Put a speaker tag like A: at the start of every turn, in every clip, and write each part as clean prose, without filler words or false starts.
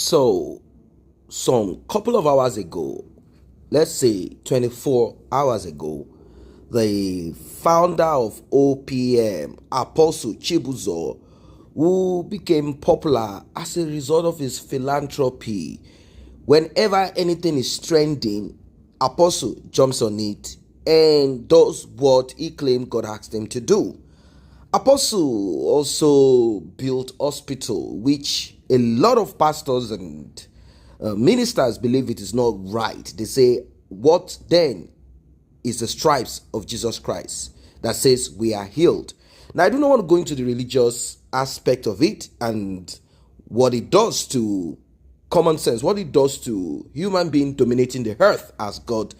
A: So, some couple of hours ago, let's say 24 hours ago, the founder of OPM, Apostle Chibuzor, who became popular as a result of his philanthropy. Whenever anything is trending, Apostle jumps on it and does what he claimed God asked him to do. Apostle also built hospital, which a lot of pastors and ministers believe it is not right. They say, what then is the stripes of Jesus Christ that says we are healed? Now, I do not want to go into the religious aspect of it and what it does to common sense, what it does to human being dominating the earth, as God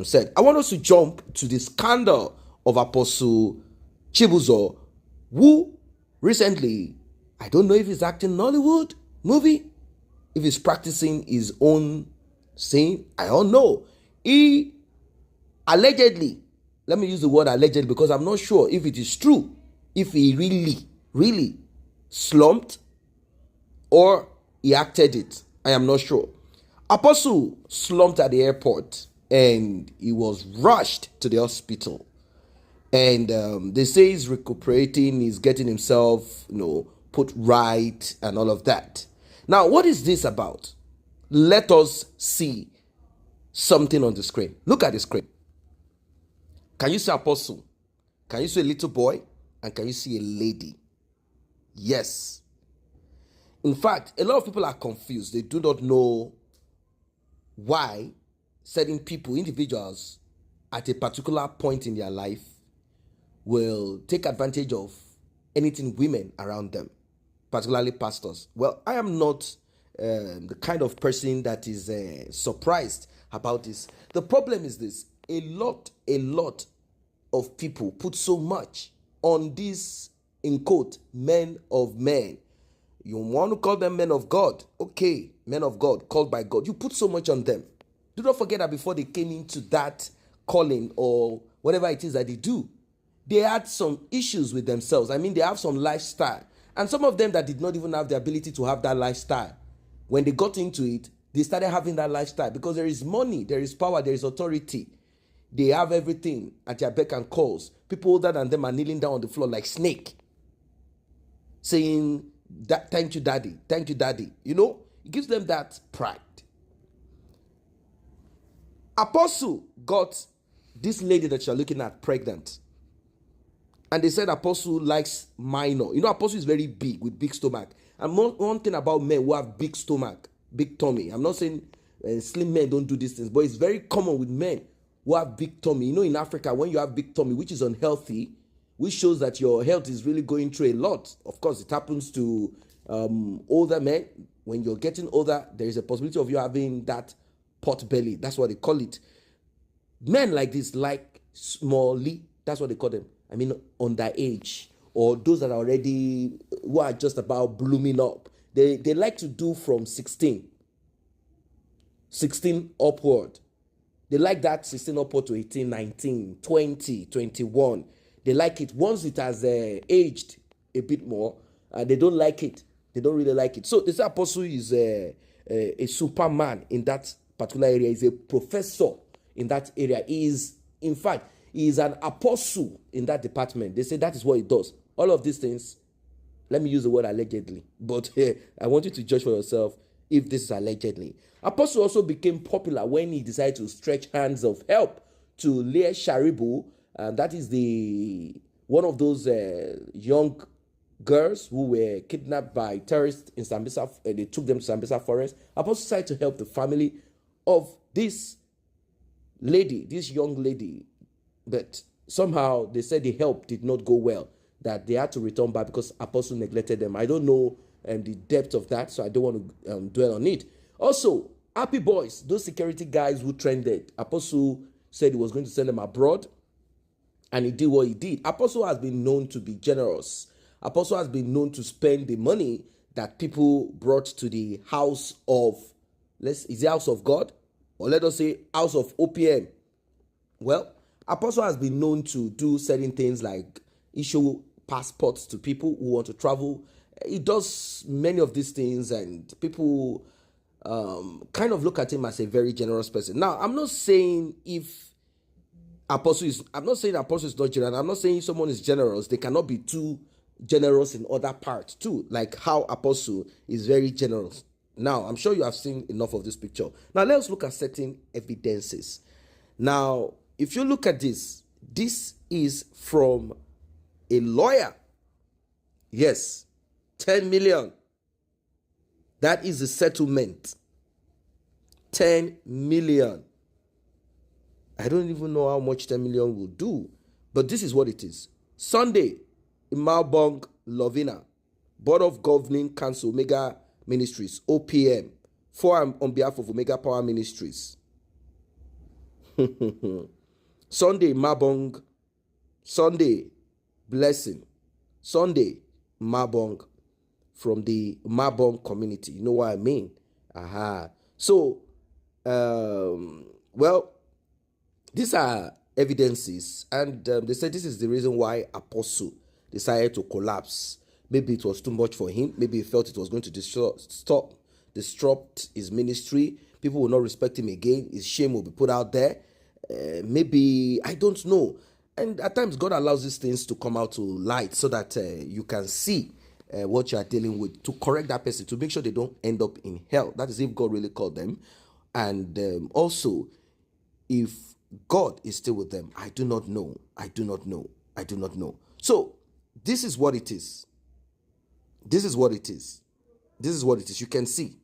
A: said. I want us to jump to the scandal of Apostle Chibuzor, who recently, I don't know if he's acting in Hollywood movie, if he's practicing his own sin, I don't know. He allegedly, let me use the word allegedly because I'm not sure if it is true, if he really slumped or he acted it. I am not sure. Apostle slumped at the airport and he was rushed to the hospital. And they say he's recuperating, he's getting himself, put right and all of that. Now, what is this about? Let us see something on the screen. Look at the screen. Can you see Apostle? Can you see a little boy? And can you see a lady? Yes. In fact, a lot of people are confused. They do not know why certain people, individuals, at a particular point in their life will take advantage of anything women around them, particularly pastors. Well, I am not the kind of person that is surprised about this. The problem is this: a lot of people put so much on these, in quote, men of men. You want to call them men of God? Okay, men of God, called by God. You put so much on them. Do not forget that before they came into that calling or whatever it is that they do, they had some issues with themselves. I mean, they have some lifestyle. And some of them that did not even have the ability to have that lifestyle, when they got into it, they started having that lifestyle because there is money, there is power, there is authority. They have everything at their beck and calls. People older than them are kneeling down on the floor like snake, saying, thank you, daddy. Thank you, daddy. It gives them that pride. Apostle got this lady that you're looking at pregnant. And they said Apostle likes minor. Apostle is very big with big stomach. And one thing about men who have big stomach, big tummy. I'm not saying slim men don't do these things, but it's very common with men who have big tummy. In Africa, when you have big tummy, which is unhealthy, which shows that your health is really going through a lot. Of course, it happens to older men. When you're getting older, there is a possibility of you having that pot belly. That's what they call it. Men like this, like smally, that's what they call them. I mean, underage, or those that are already, who are just about blooming up. They like to do from 16 upward. They like that 16 upward to 18, 19, 20, 21. They like it. Once it has aged a bit more, they don't like it. They don't really like it. So this apostle is a superman in that particular area. He's a professor in that area. In fact, he is an apostle in that department. They say that is what he does. All of these things, let me use the word allegedly, but I want you to judge for yourself if this is allegedly. Apostle also became popular when he decided to stretch hands of help to Leah Sharibu, and that is one of those young girls who were kidnapped by terrorists in Sambisa. They took them to Sambisa forest. Apostle decided to help the family of this lady, this young lady. But somehow they said the help did not go well, that they had to return back because Apostle neglected them. I don't know the depth of that, so I don't want to dwell on it. Also, Happy Boys, those security guys who trended, Apostle said he was going to send them abroad, and he did what he did. Apostle has been known to be generous. Apostle has been known to spend the money that people brought to the house of, is it house of God? Or let us say house of OPM. Well, Apostle has been known to do certain things like issue passports to people who want to travel. He does many of these things, and people kind of look at him as a very generous person. Now, I'm not saying Apostle is not generous. I'm not saying someone is generous, they cannot be too generous in other parts too, like how Apostle is very generous. Now, I'm sure you have seen enough of this picture. Now, let's look at certain evidences. Now, if you look at this is from a lawyer. Yes, 10 million. That is the settlement. 10 million. I don't even know how much 10 million will do, but this is what it is. Sunday, Imalbong Lovina, Board of Governing Council, Omega Ministries, OPM, on behalf of Omega Power Ministries. Sunday, Mabong. Sunday, Blessing. Sunday, Mabong, from the Mabong community. You know what I mean? So, well, these are evidences, and they said this is the reason why Apostle decided to collapse. Maybe it was too much for him. Maybe he felt it was going to disrupt his ministry. People will not respect him again. His shame will be put out there. Maybe, I don't know. And at times, God allows these things to come out to light so that you can see what you are dealing with, to correct that person, to make sure they don't end up in hell. That is if God really called them. And also, if God is still with them, I do not know. I do not know. I do not know. So, this is what it is. This is what it is. This is what it is. You can see.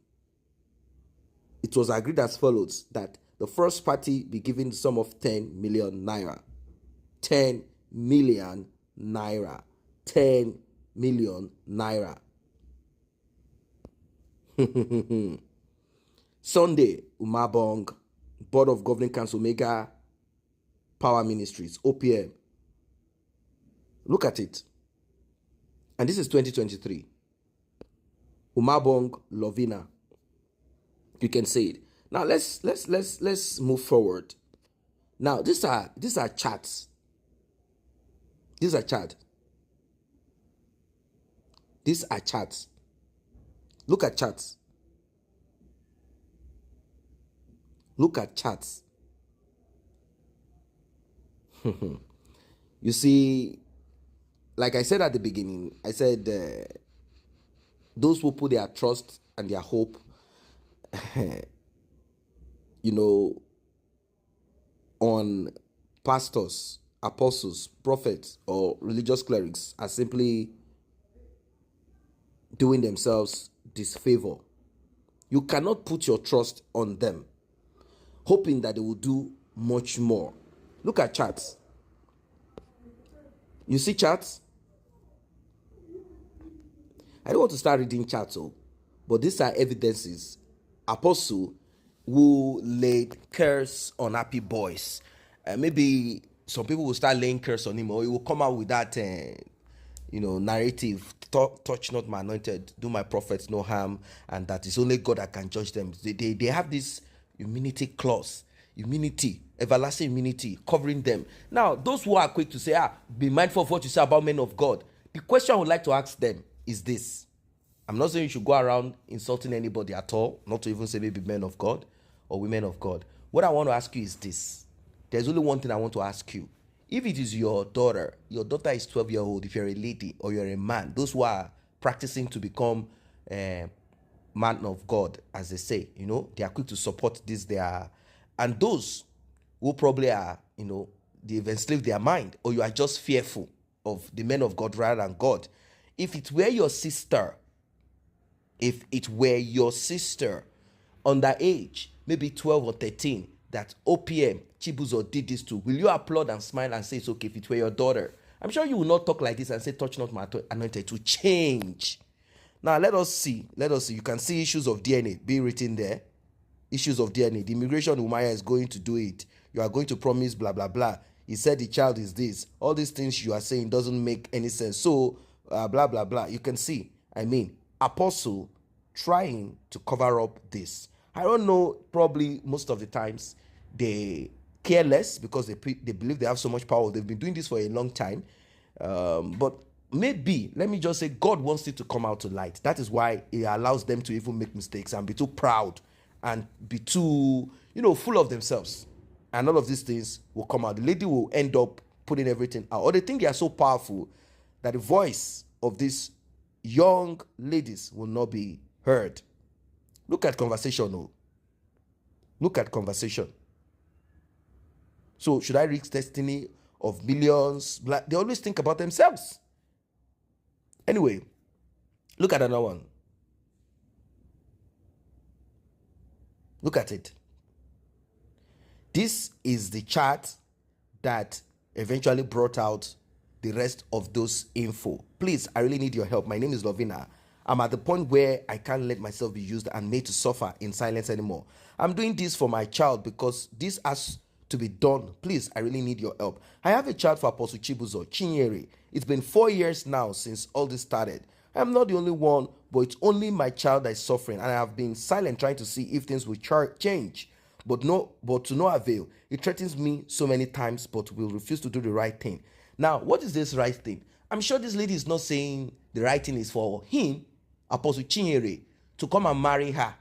A: It was agreed as follows, that the first party be given the sum of 10 million naira. 10 million naira. 10 million naira. Sunday, Umabong, Board of Governing Council, Omega Power Ministries, OPM. Look at it. And this is 2023. Umabong Lovina. You can say it. Now let's move forward. Now these are charts. These are charts. These are charts. Look at charts. Look at charts. You see, like I said at the beginning, I said those who put their trust and their hope, on pastors, apostles, prophets, or religious clerics are simply doing themselves disfavor. You cannot put your trust on them, hoping that they will do much more. Look at charts. You see charts? I don't want to start reading charts, but these are evidences. Apostle who laid curse on happy boys. Maybe some people will start laying curse on him, or he will come out with that, narrative. Touch not my anointed, do my prophets no harm, and that it's only God that can judge them. They have this immunity clause, everlasting immunity covering them. Now, those who are quick to say, be mindful of what you say about men of God. The question I would like to ask them is this. I'm not saying you should go around insulting anybody at all, not to even say maybe men of God or women of God. What I want to ask you is this. There's only one thing I want to ask you. If it is your daughter is 12 years old, if you're a lady or you're a man, those who are practicing to become man of God, as they say, they are quick to support this, and those who probably are, they've enslaved their mind, or you are just fearful of the men of God rather than God. If it were your sister, underage, maybe 12 or 13, that OPM, Chibuzor did this to, will you applaud and smile and say it's okay? If it were your daughter, I'm sure you will not talk like this and say, touch not my anointed, to change. Now, let us see. You can see issues of DNA being written there. Issues of DNA. The immigration Umaya is going to do it. You are going to promise blah, blah, blah. He said the child is this. All these things you are saying doesn't make any sense. So, blah, blah, blah. You can see. Apostle trying to cover up this. I don't know, probably most of the times they care less because they believe they have so much power. They've been doing this for a long time. But maybe, let me just say, God wants it to come out to light. That is why he allows them to even make mistakes and be too proud and be too, full of themselves. And all of these things will come out. The lady will end up putting everything out. Or they think they are so powerful that the voice of these young ladies will not be heard. Look at conversation. Oh. Look at conversation. So should I reach destiny of millions? They always think about themselves. Anyway, look at another one. Look at it. This is the chart that eventually brought out the rest of those info. Please, I really need your help. My name is Lovina. I'm at the point where I can't let myself be used and made to suffer in silence anymore. I'm doing this for my child because this has to be done. Please, I really need your help. I have a child for Apostle Chibuzor, Chinyere. It's been 4 years now since all this started. I'm not the only one, but it's only my child that is suffering, and I have been silent trying to see if things will change. But to no avail. It threatens me so many times, but will refuse to do the right thing. Now, what is this right thing? I'm sure this lady is not saying the right thing is for him, Apostle Chinyere, to come and marry her.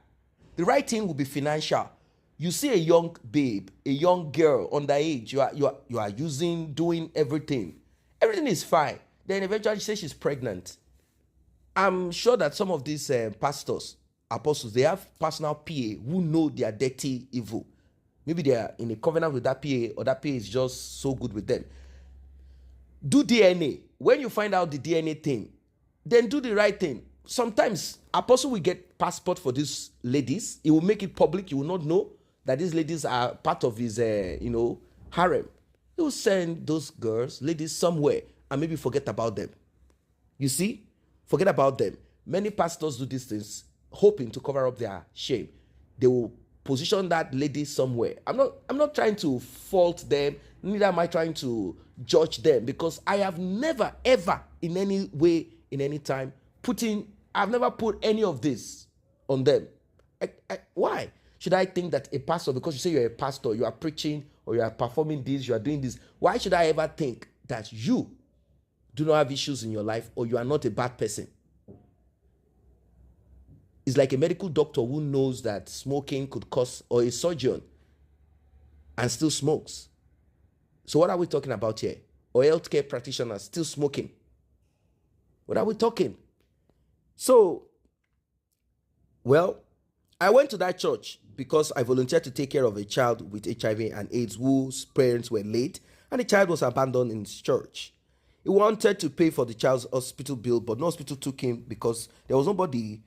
A: The right thing will be financial. You see a young babe, a young girl underage, you are doing everything. Everything is fine. Then eventually she says she's pregnant. I'm sure that some of these pastors, apostles, they have personal PA who know they are dirty evil. Maybe they are in a covenant with that PA, or that PA is just so good with them. Do DNA. When you find out the DNA thing, then do the right thing. Sometimes apostle will get passport for these ladies. He will make it public. You will not know that these ladies are part of his, harem. He will send those girls, ladies, somewhere and maybe forget about them. You see? Forget about them. Many pastors do these things hoping to cover up their shame. They will position that lady somewhere. I'm not trying to fault them, neither am I trying to judge them, because I have never ever in any way, in any time, I've never put any of this on them. Why should I think that a pastor, because you say you're a pastor, you are preaching or you are performing this, you are doing this, why should I ever think that you do not have issues in your life or you are not a bad person? It's like a medical doctor who knows that smoking could cause, or a surgeon and still smokes. So what are we talking about here? Or healthcare practitioners still smoking? What are we talking? So, well, I went to that church because I volunteered to take care of a child with HIV and AIDS whose parents were late, and the child was abandoned in his church. He wanted to pay for the child's hospital bill, but no hospital took him because there was nobody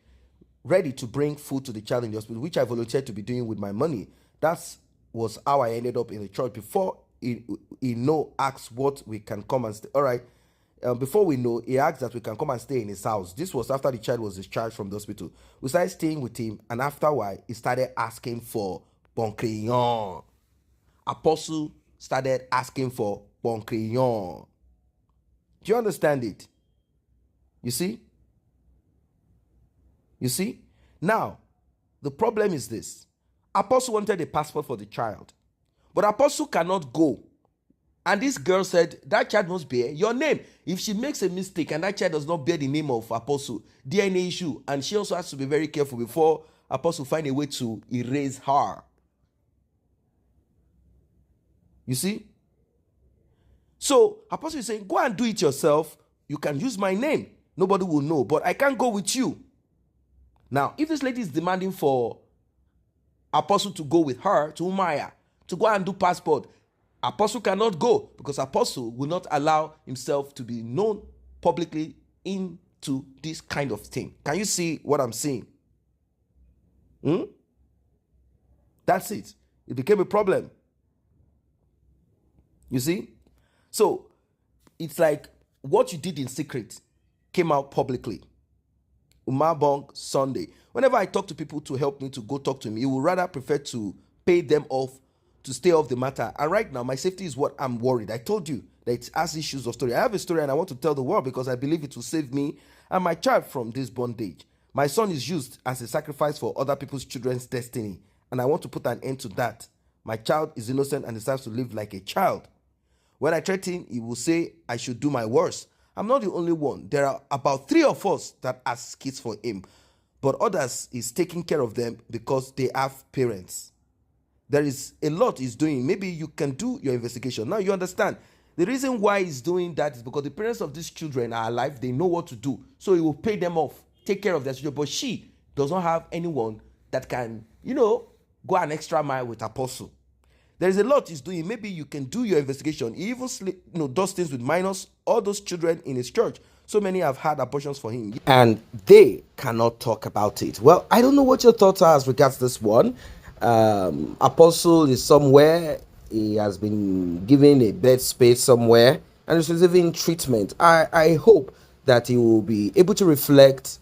A: ready to bring food to the child in the hospital, which I volunteered to be doing with my money. That was how I ended up in the church. Before he asked what we can come and stay. All right. Before we know, he asked that we can come and stay in his house. This was after the child was discharged from the hospital. We started staying with him, and after a while, he started asking for bon crayon. Apostle started asking for bon crayon. Do you understand it? You see? You see? Now, the problem is this. Apostle wanted a passport for the child, but Apostle cannot go. And this girl said, that child must bear your name. If she makes a mistake and that child does not bear the name of Apostle, DNA issue. And she also has to be very careful before Apostle find a way to erase her. You see? So Apostle is saying, go and do it yourself. You can use my name. Nobody will know, but I can't go with you. Now, if this lady is demanding for Apostle to go with her to Umaya, to go and do passport, Apostle cannot go because Apostle will not allow himself to be known publicly into this kind of thing. Can you see what I'm saying? That's it. It became a problem. You see? So, it's like what you did in secret came out publicly. Umabong Sunday. Whenever I talk to people to help me to go talk to me, he would rather prefer to pay them off to stay off the matter. And right now, my safety is what I'm worried. I told you that it has issues of story. I have a story and I want to tell the world because I believe it will save me and my child from this bondage. My son is used as a sacrifice for other people's children's destiny, and I want to put an end to that. My child is innocent and deserves to live like a child. When I threaten, he will say I should do my worst. I'm not the only one. There are about 3 of us that ask kids for him. but others is taking care of them because they have parents. There is a lot he's doing. Maybe you can do your investigation. Now you understand. The reason why he's doing that is because the parents of these children are alive. They know what to do. So he will pay them off, take care of their children. But she does not have anyone that can, go an extra mile with Apostle. There is a lot he's doing. Maybe you can do your investigation. He even does things with minors, all those children in his church. So many have had abortions for him, and they cannot talk about it. Well, I don't know what your thoughts are as regards this one. Apostle is somewhere. He has been given a bed space somewhere and is receiving treatment. I hope that he will be able to reflect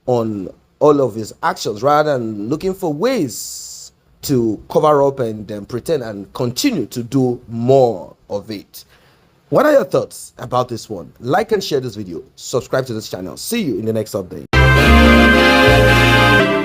A: on all of his actions rather than looking for ways to cover up and pretend and continue to do more of it. What are your thoughts about this one? Like and share this video. Subscribe to this channel. See you in the next update.